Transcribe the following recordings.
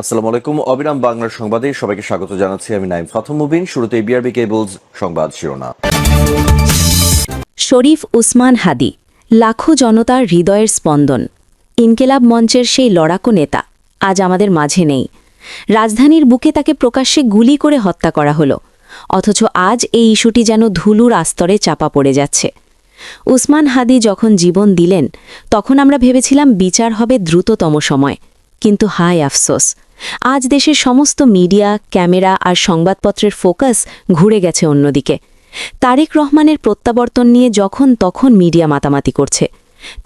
আসসালামু আলাইকুম। অবিরাম বাংলার সংবাদে সবাইকে স্বাগত জানাচ্ছি। আমি নাইম ফাথম মুবিন। শুরুতে বিআরবি কেবলস সংবাদ শিরোনাম। শরীফ উসমান হাদি, লাখো জনতার হৃদয়ের স্পন্দন, ইনকেলাব মঞ্চের সেই লড়াকু নেতা আজ আমাদের মাঝে নেই। রাজধানীর বুকে তাকে প্রকাশ্যে গুলি করে হত্যা করা হলো, অথচ আজ এই ইস্যুটি যেন ধুলুর আস্তরে চাপা পড়ে যাচ্ছে। উসমান হাদি যখন জীবন দিলেন তখন আমরা ভেবেছিলাম বিচার হবে দ্রুততম সময়, কিন্তু হায় আফসোস, আজ দেশের সমস্ত মিডিয়া, ক্যামেরা আর সংবাদপত্রের ফোকাস ঘুরে গেছে অন্যদিকে। তারেক রহমানের প্রত্যাবর্তন নিয়ে যখন তখন মিডিয়া মাতামাতি করছে।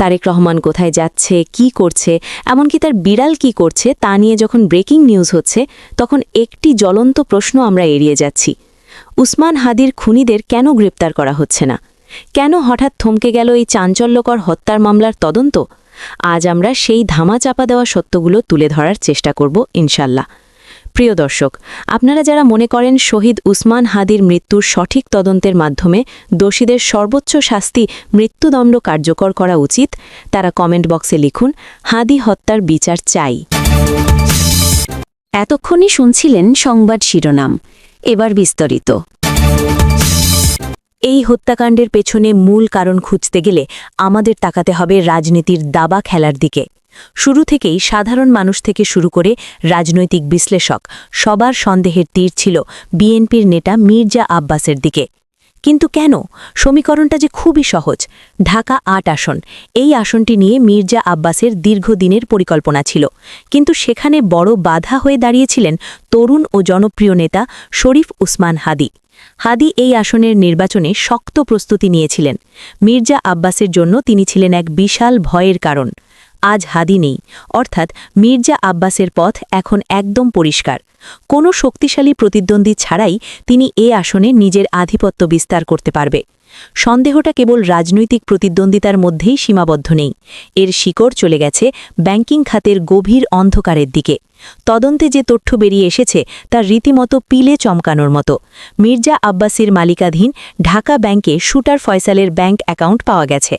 তারেক রহমান কোথায় যাচ্ছে, কি করছে, এমনকি তার বিড়াল কি করছে তা নিয়ে যখন ব্রেকিং নিউজ হচ্ছে, তখন একটি জ্বলন্ত প্রশ্ন আমরা এড়িয়ে যাচ্ছি। উসমান হাদির খুনিদের কেন গ্রেপ্তার করা হচ্ছে না? কেন হঠাৎ থমকে গেল এই চাঞ্চল্যকর হত্যার মামলার তদন্ত? আজ আমরা সেই ধামাচাপা দেওয়া সত্যগুলো তুলে ধরার চেষ্টা করব ইনশাল্লাহ। প্রিয় দর্শক, আপনারা যারা মনে করেন শহীদ উসমান হাদির মৃত্যুর সঠিক তদন্তের মাধ্যমে দোষীদের সর্বোচ্চ শাস্তি মৃত্যুদণ্ড কার্যকর করা উচিত, তারা কমেন্ট বক্সে লিখুন, হাদি হত্যার বিচার চাই। এতক্ষণই শুনছিলেন সংবাদ শিরোনাম, এবার বিস্তারিত। এই হত্যাকাণ্ডের পেছনে মূল কারণ খুঁজতে গেলে আমাদের তাকাতে হবে রাজনীতির দাবা খেলার দিকে। শুরু থেকেই সাধারণ মানুষ থেকে শুরু করে রাজনৈতিক বিশ্লেষক সবার সন্দেহের তীর ছিল বিএনপির নেতা মির্জা আব্বাসের দিকে। কিন্তু কেন? সমীকরণটা যে খুবই সহজ। ঢাকা ৮ আসন, এই আসনটি নিয়ে মির্জা আব্বাসের দীর্ঘদিনের পরিকল্পনা ছিল, কিন্তু সেখানে বড় বাধা হয়ে দাঁড়িয়েছিলেন তরুণ ও জনপ্রিয় নেতা শরীফ উসমান হাদি। হাদি এই আসনের নির্বাচনে শক্ত প্রস্তুতি নিয়েছিলেন। মির্জা আব্বাসের জন্য তিনি ছিলেন এক বিশাল ভয়ের কারণ। আজ হাদি নেই, অর্থাৎ মির্জা আব্বাসের পথ এখন একদম পরিষ্কার। কোনো শক্তিশালী প্রতিদ্বন্দ্বী ছাড়াই তিনি এ আসনে নিজের আধিপত্য বিস্তার করতে পারবে। সন্দেহটা কেবল রাজনৈতিক প্রতিদ্বন্দ্বিতার মধ্যেই সীমাবদ্ধ নেই, এর শিকড় চলে গেছে ব্যাংকিং খাতের গভীর অন্ধকারের দিকে। তদন্তে যে তথ্য বেরিয়ে এসেছে তা রীতিমতো পিলে চমকানোর মতো। মির্জা আব্বাসীর মালিকাধীন ঢাকা ব্যাংকে শুটার ফয়সালের ব্যাংক অ্যাকাউন্ট পাওয়া গেছে।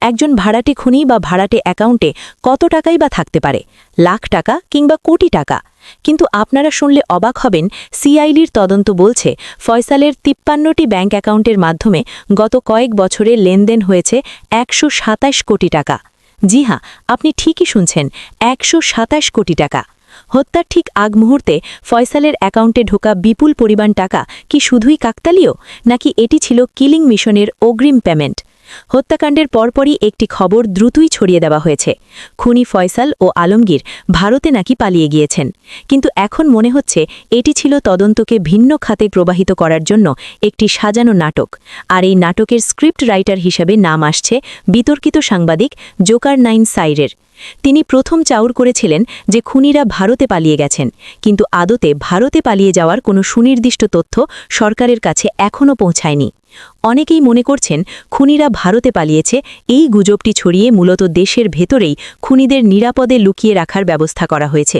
একজন ভাড়াটে খুনি বা ভাড়াটে অ্যাকাউন্টে কত টাকাই বা থাকতে পারে? লাখ টাকা কিংবা কোটি টাকা। কিন্তু আপনারা শুনলে অবাক হবেন, সিআইডির তদন্ত বলছে ফয়সালের ৫৩টি ব্যাংক অ্যাকাউন্টের মাধ্যমে গত কয়েক বছরে লেনদেন হয়েছে ১২৭ কোটি টাকা। জি হ্যাঁ, আপনি ঠিকই শুনছেন, ১২৭ কোটি টাকা। হত্যার ঠিক আগ মুহূর্তে ফয়সালের অ্যাকাউন্টে ঢোকা বিপুল পরিমাণ টাকা কি শুধুই কাকতালীয়, নাকি এটি ছিল কিলিং মিশনের অগ্রিম পেমেন্ট? হত্যাকাণ্ডের পরপরই একটি খবর দ্রুতই ছড়িয়ে দেওয়া হয়েছে, খুনি ফয়সাল ও আলমগীর ভারতে নাকি পালিয়ে গিয়েছেন। কিন্তু এখন মনে হচ্ছে এটি ছিল তদন্তকে ভিন্ন খাতে প্রবাহিত করার জন্য একটি সাজানো নাটক। আর এই নাটকের স্ক্রিপ্ট রাইটার হিসেবে নাম আসছে বিতর্কিত সাংবাদিক জোকার ৯ সাইরের। তিনি প্রথম চাউর করেছিলেন যে খুনিরা ভারতে পালিয়ে গেছেন, কিন্তু আদতে ভারতে পালিয়ে যাওয়ার কোনো সুনির্দিষ্ট তথ্য সরকারের কাছে এখনও পৌঁছায়নি। অনেকেই মনে করছেন খুনিরা ভারতে পালিয়েছে, এই গুজবটি ছড়িয়ে মূলত দেশের ভেতরেই খুনিদের নিরাপদে লুকিয়ে রাখার ব্যবস্থা করা হয়েছে,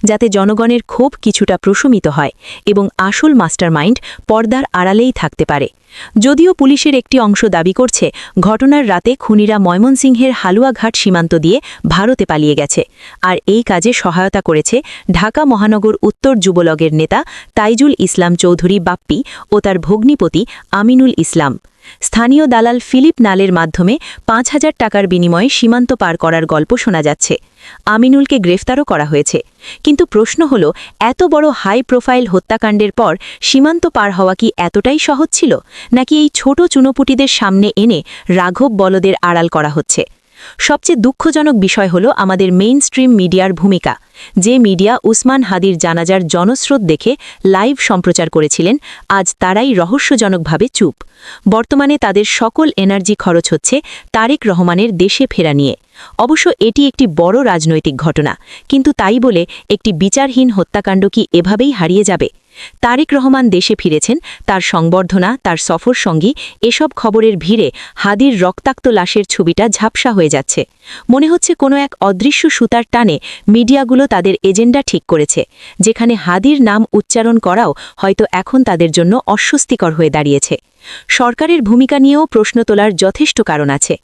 যাতে জনগণের ক্ষোভ কিছুটা প্রশমিত হয় এবং আসল মাস্টারমাইন্ড পর্দার আড়ালেই থাকতে পারে। যদিও পুলিশের একটি অংশ দাবি করছে ঘটনার রাতে খুনিরা ময়মনসিংহের হালুয়াঘাট সীমান্ত দিয়ে ভারতে পালিয়ে গেছে, আর এই কাজে সহায়তা করেছে ঢাকা মহানগর উত্তর যুবলীগের নেতা তাইজুল ইসলাম চৌধুরী বাপ্পি ও তার ভগ্নিপতি আমিনুল ইসলাম। স্থানীয় দালাল ফিলিপ নালের মাধ্যমে ৫,০০০ টাকার বিনিময়ে সীমান্ত পার করার গল্প শোনা যাচ্ছে। আমিনুলকে গ্রেফতারও করা হয়েছে। কিন্তু প্রশ্ন হল, এত বড় হাই প্রোফাইল হত্যাকাণ্ডের পর সীমান্ত পার হওয়া কি এতটাই সহজ ছিল, নাকি এই ছোট চুনোপুটিদের সামনে এনে রাঘব বলদের আড়াল করা হচ্ছে? সবচেয়ে দুঃখজনক বিষয় হল আমাদের মেইন স্ট্রিম মিডিয়ার ভূমিকা। যে মিডিয়া উসমান হাদির জানাজার জনস্রোত দেখে লাইভ সম্প্রচার করেছিলেন, আজ তারাই রহস্যজনকভাবে চুপ। বর্তমানে তাদের সকল এনার্জি খরচ হচ্ছে তারেক রহমানের দেশে ফেরা নিয়ে। অবশ্য এটি একটি বড় রাজনৈতিক ঘটনা, কিন্তু তাই বলে একটি বিচারহীন হত্যাকাণ্ড কি এভাবেই হারিয়ে যাবে? তারেক রহমান দেশে ফিরেছেন, তার সংবর্ধনা, তার সফর সঙ্গী, এসব খবরের ভিড়ে হাদির রক্তাক্ত লাশের ছবিটা ঝাপসা হয়ে যাচ্ছে। মনে হচ্ছে কোনো এক অদৃশ্য সুতার টানে মিডিয়াগুলো তাদের এজেন্ডা ঠিক করেছে, যেখানে হাদির নাম উচ্চারণ করাও হয়তো এখন তাদের জন্য অস্বস্তিকর হয়ে দাঁড়িয়েছে। সরকারের ভূমিকা নিয়েও প্রশ্ন তোলার যথেষ্ট কারণ আছে।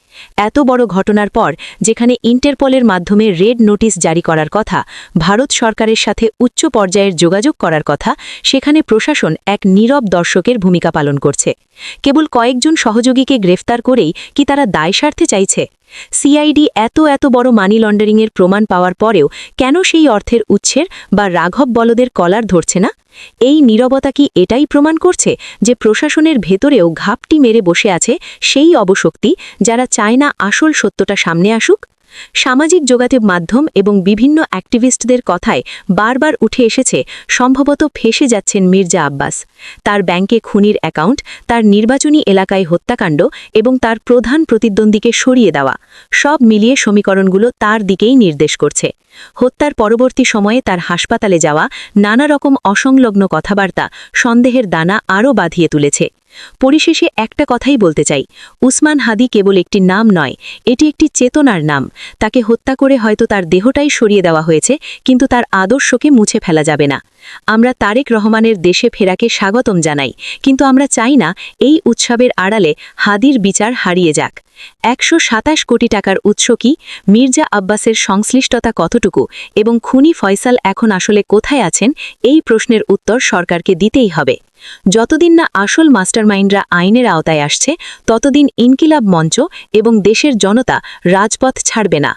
এত বড় ঘটনার পর যেখানে ইন্টারপোলের মাধ্যমে রেড নোটিশ জারি করার কথা, ভারত সরকারের সাথে উচ্চ পর্যায়ের যোগাযোগ করার কথা, সেখানে প্রশাসন এক নীরব দর্শকের ভূমিকা পালন করছে। কেবল কয়েকজন সহযোগীকে গ্রেফতার করেই কি তারা দায় সারতে চাইছে? সিআইডি এত বড় মানি লন্ডারিংয়ের প্রমাণ পাওয়ার পরেও কেন সেই অর্থের উৎসের বা রাঘব বলদের কলার ধরছে না? এই নীরবতা কি এটাই প্রমাণ করছে যে প্রশাসনের ভেতরেও ঘাপটি মেরে বসে আছে সেই অবশক্তি যারা চায় না আসল সত্যটা সামনে আসুক? সামাজিক যোগাযোগ মাধ্যম এবং বিভিন্ন অ্যাক্টিভিস্টদের কথায় বারবার উঠে এসেছে সম্ভবত ফেঁসে যাচ্ছেন মির্জা আব্বাস। তার ব্যাংকে খুনির অ্যাকাউন্ট, তার নির্বাচনী এলাকায় হত্যাকাণ্ড এবং তার প্রধান প্রতিদ্বন্দ্বীকে সরিয়ে দেওয়া, সব মিলিয়ে সমীকরণগুলো তার দিকেই নির্দেশ করছে। হত্যার পরবর্তী সময়ে তার হাসপাতালে যাওয়া নানা রকম অসংলগ্ন কথাবার্তা সন্দেহের দানা আরও বাঁধিয়ে তুলেছে। পরিশেষে একটা কথাই বলতে চাই, উসমান হাদি কেবল একটি নাম নয়, এটি একটি চেতনার নাম। তাকে হত্যা করে হয়তো তার দেহটাই সরিয়ে দেওয়া হয়েছে, কিন্তু তার আদর্শকে মুছে ফেলা যাবে না। আমরা তারেক রহমানের দেশে ফেরাকে স্বাগতম জানাই, কিন্তু আমরা চাই না এই উৎসবের আড়ালে হাদির বিচার হারিয়ে যাক। ১২৭ কোটি টাকার উৎস কি, মির্জা আব্বাসের সংশ্লিষ্টতা কতটুকু এবং খুনি ফয়সাল এখন আসলে কোথায় আছেন, এই প্রশ্নের উত্তর সরকারকে দিতেই হবে। যতদিন না আসল মাস্টারমাইন্ডরা আইনের আওতায় আসছে, ততদিন ইনকিলাব মঞ্চ এবং দেশের জনতা রাজপথ ছাড়বে না।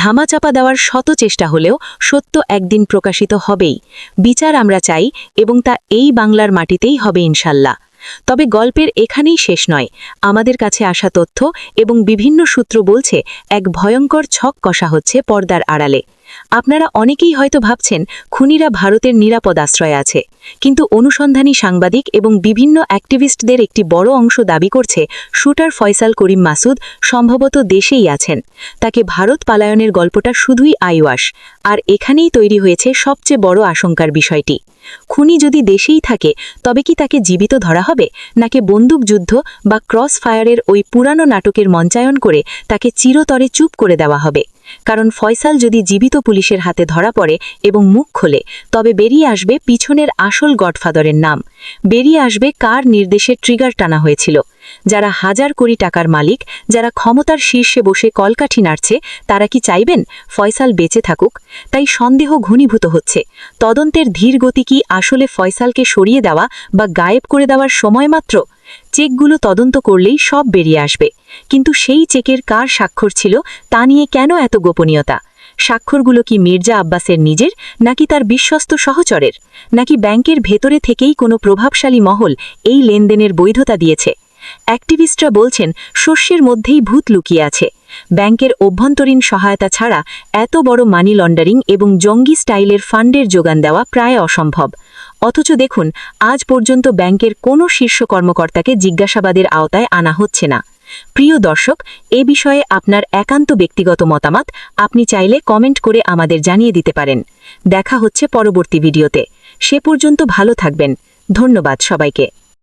ধামাচাপা দেওয়ার শত চেষ্টা হলেও সত্য একদিন প্রকাশিত হবেই। বিচার আমরা চাই এবং তা এই বাংলার মাটিতেই হবে ইনশাল্লাহ। তবে গল্পের এখানেই শেষ নয়। আমাদের কাছে আসা তথ্য এবং বিভিন্ন সূত্র বলছে এক ভয়ঙ্কর ছক কষা হচ্ছে পর্দার আড়ালে। আপনারা অনেকেই হয়তো ভাবছেন খুনিরা ভারতের নিরাপদ আশ্রয়ে আছে, কিন্তু অনুসন্ধানী সাংবাদিক এবং বিভিন্ন অ্যাক্টিভিস্টদের একটি বড় অংশ দাবি করছে শুটার ফয়সাল করিম মাসুদ সম্ভবত দেশেই আছেন। তাকে ভারত পালায়নের গল্পটা শুধুই আইওয়াশ, আর এখানেই তৈরি হয়েছে সবচেয়ে বড় আশঙ্কার বিষয়টি। খুনি যদি দেশেই থাকে, তবে কি তাকে জীবিত ধরা হবে, নাকি বন্দুকযুদ্ধ বা ক্রস ফায়ারের ওই পুরানো নাটকের মঞ্চায়ন করে তাকে চিরতরে চুপ করে দেওয়া হবে? কারণ ফয়সাল যদি জীবিত পুলিশের হাতে ধরা পড়ে এবং মুখ খোলে, তবে বেরিয়ে আসবে পিছনের আসল গডফাদারের নাম। বেরিয়ে আসবে কার নির্দেশে ট্রিগার টানা হয়েছিল। যারা হাজার কোটি টাকার মালিক, যারা ক্ষমতার শীর্ষে বসে কলকাঠি নাড়ছে, তারা কি চাইবেন ফয়সাল বেঁচে থাকুক? তাই সন্দেহ ঘনীভূত হচ্ছে। তদন্তের ধীর গতি কি আসলে ফয়সালকে সরিয়ে দেওয়া বা গায়েব করে দেওয়ার সময় মাত্র? চেকগুলো তদন্ত করলেই সব বেরিয়ে আসবে, কিন্তু সেই চেকের কার স্বাক্ষর ছিল তা নিয়ে কেন এত গোপনীয়তা? স্বাক্ষরগুলো কি মির্জা আব্বাসের নিজের, নাকি তার বিশ্বস্ত সহচরের, নাকি ব্যাংকের ভেতরে থেকেই কোনো প্রভাবশালী মহল এই লেনদেনের বৈধতা দিয়েছে? অ্যাক্টিভিস্টরা বলছেন শস্যের মধ্যেই ভূত লুকিয়ে আছে। ব্যাংকের অভ্যন্তরীণ সহায়তা ছাড়া এত বড় মানি লন্ডারিং এবং জঙ্গি স্টাইলের ফান্ডের যোগান দেওয়া প্রায় অসম্ভব। অথচ দেখুন, আজ পর্যন্ত ব্যাংকের কোনো শীর্ষ কর্মকর্তাকে জিজ্ঞাসাবাদের আওতায় আনা হচ্ছে না। প্রিয় দর্শক, এ বিষয়ে আপনার একান্ত ব্যক্তিগত মতামত আপনি চাইলে কমেন্ট করে আমাদের জানিয়ে দিতে পারেন। দেখা হচ্ছে পরবর্তী ভিডিওতে। সে পর্যন্ত ভালো থাকবেন। ধন্যবাদ সবাইকে।